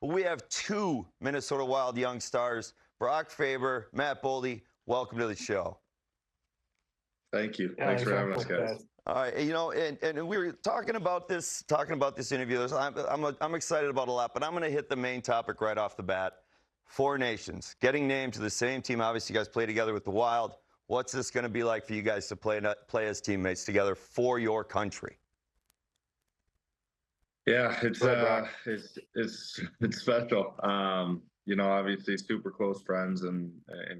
We have two Minnesota Wild young stars, Brock Faber, Matt Boldy. Welcome to the show. Thank you. Thanks for having us, guys. All right, and we were talking about this interview. I'm excited about a lot, but I'm going to hit the main topic right off the bat. Four nations getting named to the same team. Obviously, you guys play together with the Wild. What's this going to be like for you guys to play as teammates together for your country? Yeah, it's special. Obviously super close friends and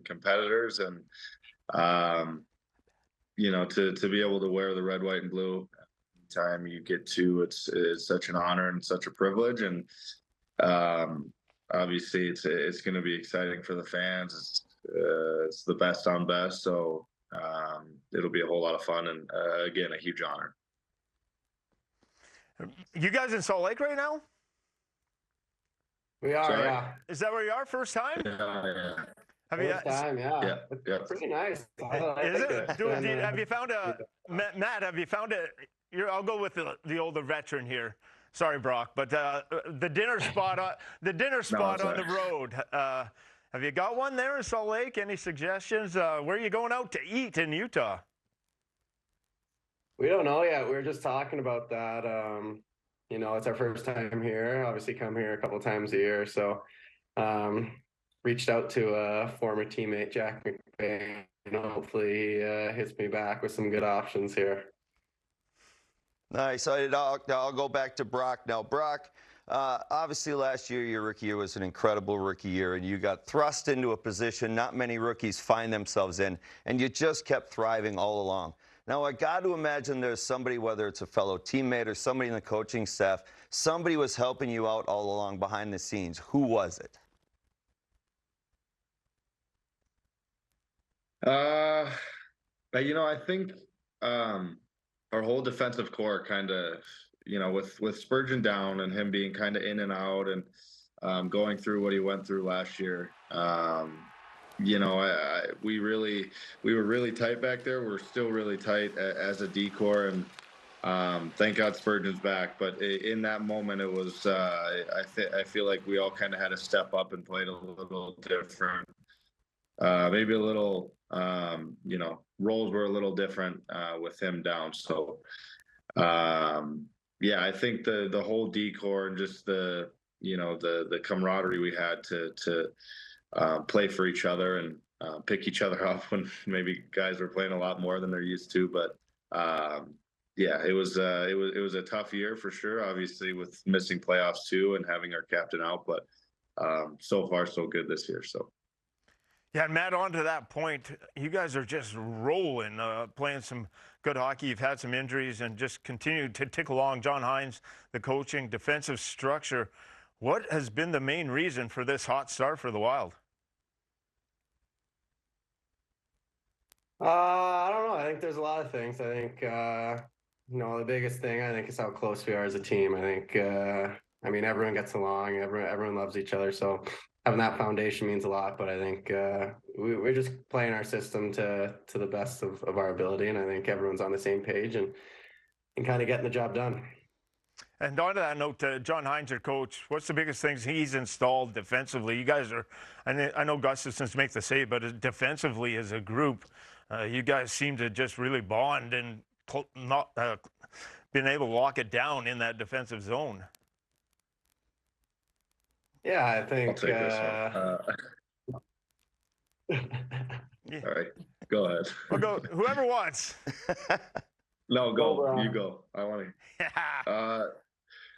competitors, and to be able to wear the red, white, and blue time you get to, it's such an honor and such a privilege. And obviously it's going to be exciting for the fans. It's the best on best, so it'll be a whole lot of fun, and again, a huge honor. You guys in Salt Lake right now? We are. Sorry? Yeah. Is that where you are? First time? Yeah. First time, yeah. Yeah. Pretty nice. Is it? Have you found Matt? Have you found I'll go with the older veteran here. Sorry, Brock, but the dinner spot on the road. Have you got one there in Salt Lake? Any suggestions? Where are you going out to eat in Utah? We don't know yet. We were just talking about that. It's our first time here. Obviously, come here a couple times a year. So, reached out to a former teammate, Jack McBain. Hopefully, he hits me back with some good options here. Nice. I'll go back to Brock now. Brock, obviously last year, your rookie year was an incredible rookie year, and you got thrust into a position not many rookies find themselves in, and you just kept thriving all along. Now, I got to imagine there's somebody, whether it's a fellow teammate or somebody in the coaching staff, somebody was helping you out all along behind the scenes. Who was it? I think our whole defensive core kind of, with Spurgeon down and him being kind of in and out and going through what he went through last year. We were really tight back there. We're still really tight as a D-core, and thank God Spurgeon's back. But in that moment, it was I feel like we all kind of had to step up and played a little different. Maybe a little, roles were a little different with him down. So, I think the whole D-core and just the camaraderie we had to play for each other and pick each other up when maybe guys were playing a lot more than they're used to. But it was a tough year for sure. Obviously, with missing playoffs too and having our captain out, but so far so good this year. So. Yeah, Matt, on to that point, you guys are just rolling, playing some good hockey. You've had some injuries and just continue to tick along. John Hynes, the coaching, defensive structure. What has been the main reason for this hot start for the Wild? I don't know. I think there's a lot of things. I think, the biggest thing, I think, is how close we are as a team. I think, everyone gets along. Everyone loves each other. So having that foundation means a lot. But I think we're just playing our system to the best of our ability. And I think everyone's on the same page and kind of getting the job done. And on to that note, John Hynes, your coach, what's the biggest things he's installed defensively? You guys are, I know Gustafson's make the save, but defensively as a group, you guys seem to just really bond and not been able to lock it down in that defensive zone. Yeah, I think. I'll take this one. Yeah. All right, go ahead. We'll go, whoever wants. No, go. You go. I want to.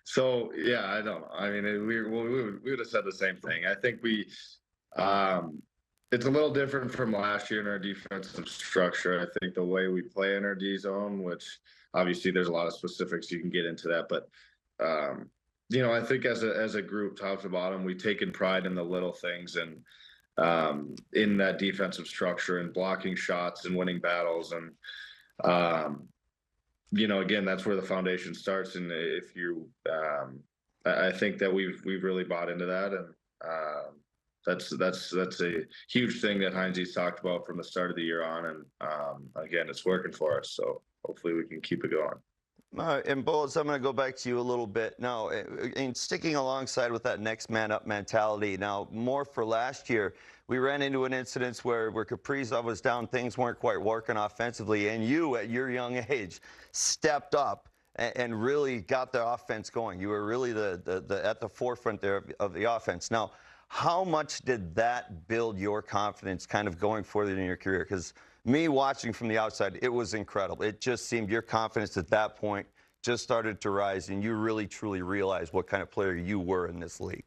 So yeah, I don't know. I mean, we would have said the same thing. I think it's a little different from last year in our defensive structure. I think the way we play in our D zone, which obviously there's a lot of specifics you can get into that, but I think as a group, top to bottom, we've taken pride in the little things and in that defensive structure and blocking shots and winning battles and. Again, that's where the foundation starts. And if you, I think that we've really bought into that. And that's a huge thing that Hynes talked about from the start of the year on. And again, it's working for us. So hopefully we can keep it going. And Bowles, I'm going to go back to you a little bit now, and sticking alongside with that next man up mentality. Now, more for last year, we ran into an incident where Kaprizov was down, things weren't quite working offensively, and you, at your young age, stepped up and really got the offense going. You were really at the forefront there of the offense. Now, how much did that build your confidence kind of going forward in your career? Because me watching from the outside, it was incredible. It just seemed your confidence at that point just started to rise, and you really, truly realized what kind of player you were in this league.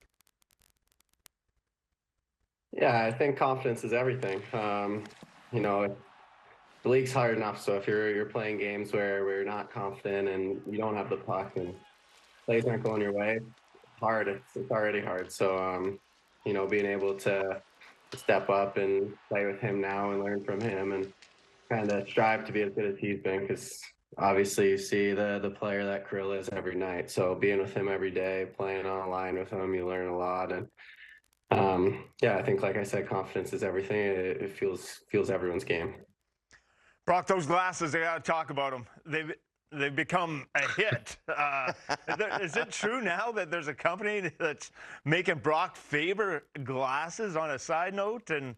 Yeah, I think confidence is everything. You know, the league's hard enough, so if you're playing games where you're not confident and you don't have the puck and plays aren't going your way, it's hard. It's already hard. So, you know, being able to step up and play with him now and learn from him and kind of strive to be as good as he's been, because obviously you see the player that Krill is every night. So being with him every day, playing on a line with him, you learn a lot. And yeah, I think, like I said, confidence is everything. It fuels everyone's game. Brock, those glasses, they got to talk about them. They've become a hit. Is it true now that there's a company that's making Brock Faber glasses on a side note and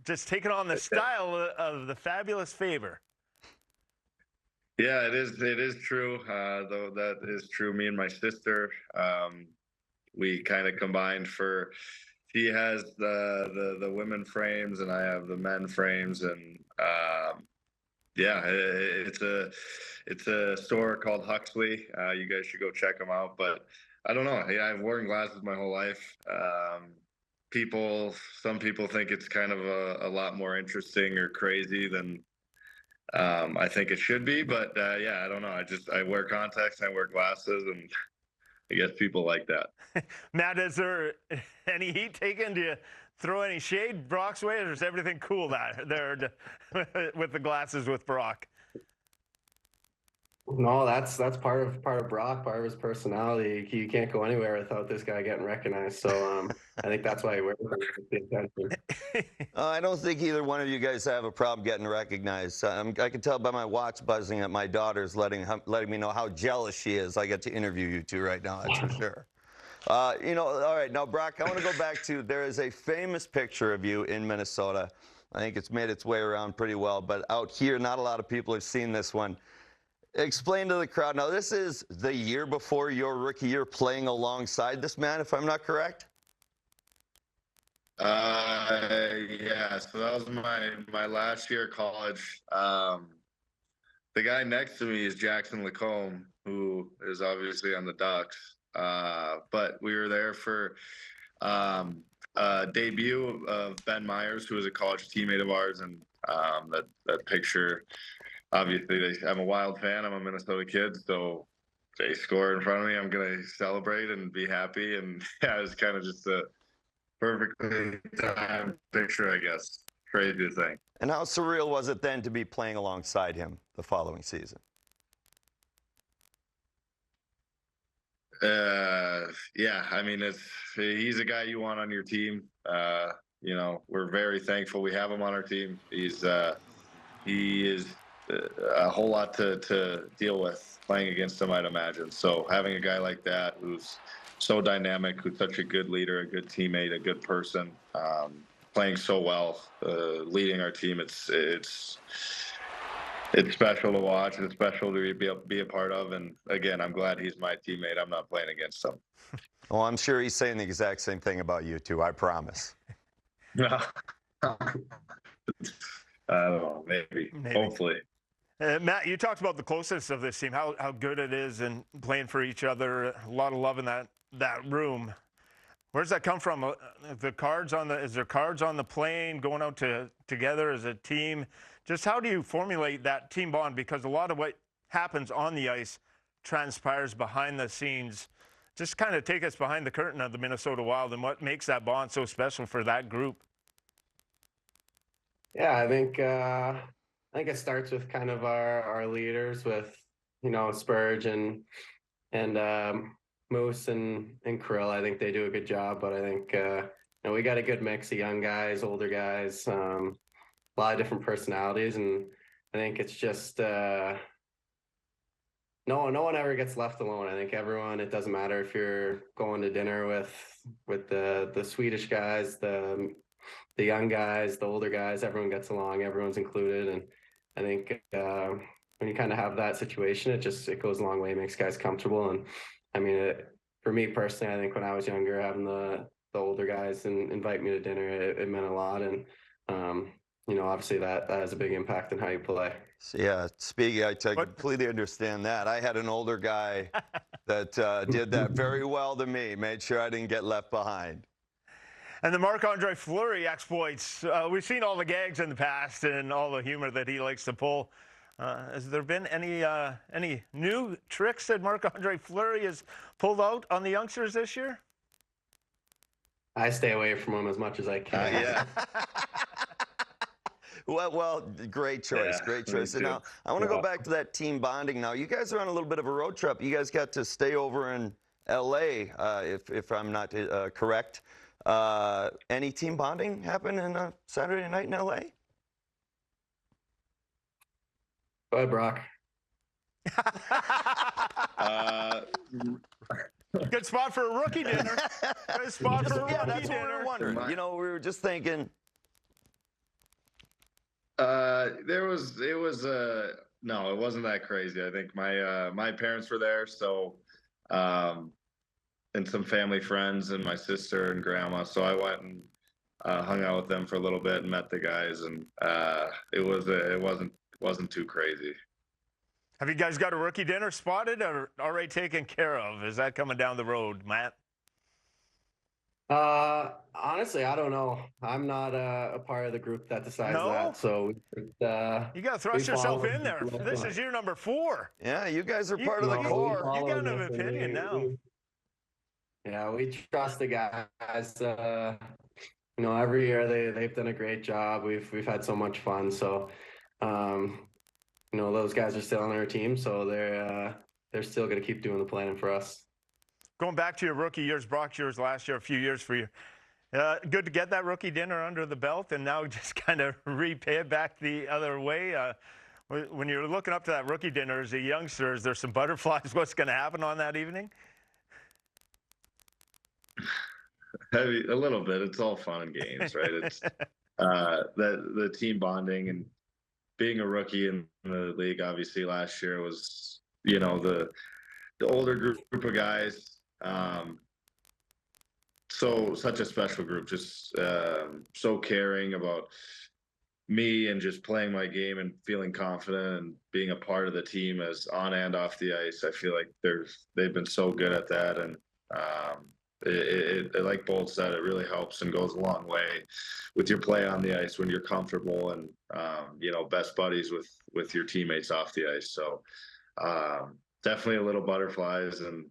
just taking on the style of the fabulous Faber? Yeah, it is true. Though that is true. Me and my sister, we kind of combined for. She has the women frames, and I have the men frames, and yeah, it's a store called Huxley. You guys should go check them out. But I don't know. Yeah, I've worn glasses my whole life. Some people think it's kind of a lot more interesting or crazy than I think it should be. But yeah, I don't know. I wear contacts, and I wear glasses, and I guess people like that. Matt, is there any heat taken? Do you throw any shade Brock's way, or is everything cool there with the glasses with Brock? No, that's part of Brock, part of his personality. You can't go anywhere without this guy getting recognized. So I think that's why he wears the attention. I don't think either one of you guys have a problem getting recognized. I can tell by my watch buzzing that my daughter's letting me know how jealous she is. I get to interview you two right now, that's for sure. You know, all right, now, Brock, I want to go back to, there is a famous picture of you in Minnesota. I think it's made its way around pretty well, but out here, not a lot of people have seen this one. Explain to the crowd. Now, this is the year before your rookie year playing alongside this man, if I'm not correct? Yeah, so that was my last year of college. The guy next to me is Jackson Lacombe, who is obviously on the Ducks. But we were there for debut of Ben Myers, who was a college teammate of ours, and that picture. Obviously, I'm a Wild fan. I'm a Minnesota kid, so they score in front of me, I'm gonna celebrate and be happy. And yeah, it was kind of just a perfectly timed picture, I guess. Crazy thing. And how surreal was it then to be playing alongside him the following season? Yeah, I mean, he's a guy you want on your team. You know, we're very thankful we have him on our team. He is a whole lot to deal with playing against him, I'd imagine. So having a guy like that who's so dynamic, who's such a good leader, a good teammate, a good person, playing so well, leading our team, it's special to watch. It's special to be a part of. And again, I'm glad he's my teammate. I'm not playing against him. Well, I'm sure he's saying the exact same thing about you two, I promise. I don't know, maybe. Hopefully. Matt, you talked about the closeness of this team, how good it is and playing for each other. A lot of love in that room. Where does that come from? Is there cards on the plane, going out together as a team? Just how do you formulate that team bond? Because a lot of what happens on the ice transpires behind the scenes. Just kind of take us behind the curtain of the Minnesota Wild and what makes that bond so special for that group. Yeah, I think it starts with kind of our leaders, with, you know, Spurge and Moose and Krill. I think they do a good job, but I think you know, we got a good mix of young guys, older guys, a lot of different personalities, and I think it's just no one ever gets left alone. I think everyone, it doesn't matter if you're going to dinner with the Swedish guys, the young guys, the older guys, everyone gets along, everyone's included. And I think when you kind of have that situation, it goes a long way, makes guys comfortable. And I mean, for me personally, I think when I was younger, having the older guys and invite me to dinner, it meant a lot. And obviously that has a big impact on how you play. So, yeah, speaking, I completely understand that. I had an older guy that did that very well to me, made sure I didn't get left behind. And the Marc-Andre Fleury exploits, we've seen all the gags in the past and all the humor that he likes to pull. Has there been any new tricks that Marc-Andre Fleury has pulled out on the youngsters this year? I stay away from him as much as I can. Yeah. Well, great choice, Yeah, great choice. me And too. now I want to go back to that team bonding. Now you guys are on a little bit of a road trip. You guys got to stay over in L.A. If I'm not correct. Any team bonding happen in Saturday night in L.A.? Go ahead, Brock. Good spot for a rookie dinner. Good spot for a rookie That's what we dinner. were wondering. We were just thinking. No, it wasn't that crazy. I think my parents were there, so and some family friends and my sister and grandma. So I went and hung out with them for a little bit and met the guys, and it wasn't too crazy. Have you guys got a rookie dinner spotted or already taken care of? Is that coming down the road, Matt? Honestly, I don't know. I'm not a part of the group that decides that. So you got to thrust yourself in there. This is year number 4. Yeah, you guys are part of the core. You got an opinion now. Yeah, we trust the guys. Every year they've done a great job. We've had so much fun. So, those guys are still on our team, so they're still going to keep doing the planning for us. Going back to your rookie years, Brock, yours last year, a few years for you. Good to get that rookie dinner under the belt and now just kind of repay it back the other way. When you're looking up to that rookie dinner as a youngster, is there some butterflies? What's going to happen on that evening? A little bit. It's all fun and games, right? It's the team bonding and being a rookie in the league. Obviously, last year was the older group of guys. So such a special group, just so caring about me and just playing my game and feeling confident and being a part of the team as on and off the ice. I feel like they've been so good at that, and it like Bold said, it really helps and goes a long way with your play on the ice when you're comfortable and best buddies with your teammates off the ice. So definitely a little butterflies, and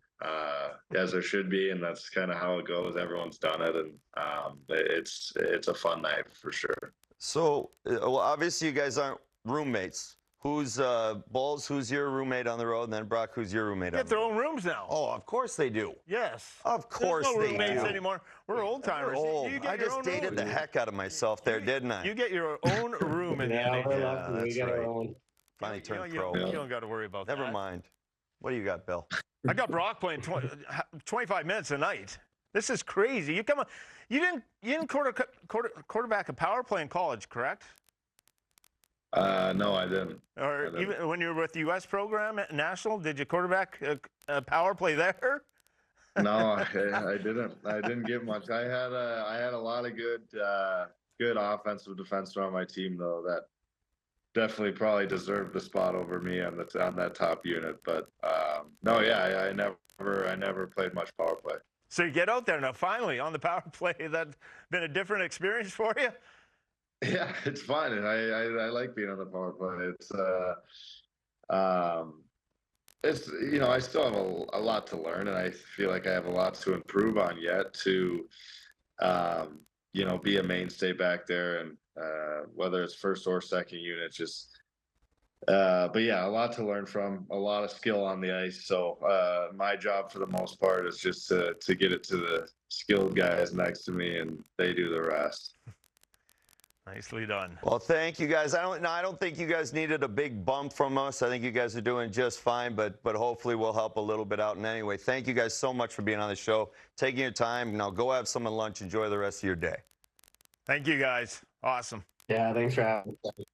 as there should be, and that's kind of how it goes. Everyone's done it, and it's a fun night for sure. So, well, obviously you guys aren't roommates. Who's Balls? Who's your roommate on the road? And then Brock, who's your roommate? They get their own rooms now. Oh, of course they do. Yes. Of course There's no they roommates do. anymore. We're old timers. I just dated the heck out of myself there, didn't I? You get your own room in the NHL. Yeah, that's right. Finally turned pro. You don't got to worry about that. Never mind. What do you got, Bill? I got Brock playing 25 minutes a night. This is crazy. You didn't quarterback a power play in college, correct? No, I didn't. Or even when you were with the U.S. program at National, did you quarterback a power play there? No, I didn't. I didn't get much. I had a lot of good offensive defensemen on my team, though, that definitely probably deserved the spot over me on that top unit. But no, yeah, I never played much power play. So you get out there now, finally on the power play. That's been a different experience for you. Yeah, it's fun, and I like being on the power play. It's I still have a lot to learn, and I feel like I have a lot to improve on yet to be a mainstay back there, and whether it's first or second unit, but yeah, a lot to learn from, a lot of skill on the ice. So my job for the most part is just to get it to the skilled guys next to me, and they do the rest. Nicely done. Well, thank you guys. I don't think you guys needed a big bump from us. I think you guys are doing just fine, but hopefully we'll help a little bit out. And anyway, thank you guys so much for being on the show, taking your time. Now go have some lunch. Enjoy the rest of your day. Thank you, guys. Awesome. Yeah, thanks for having me.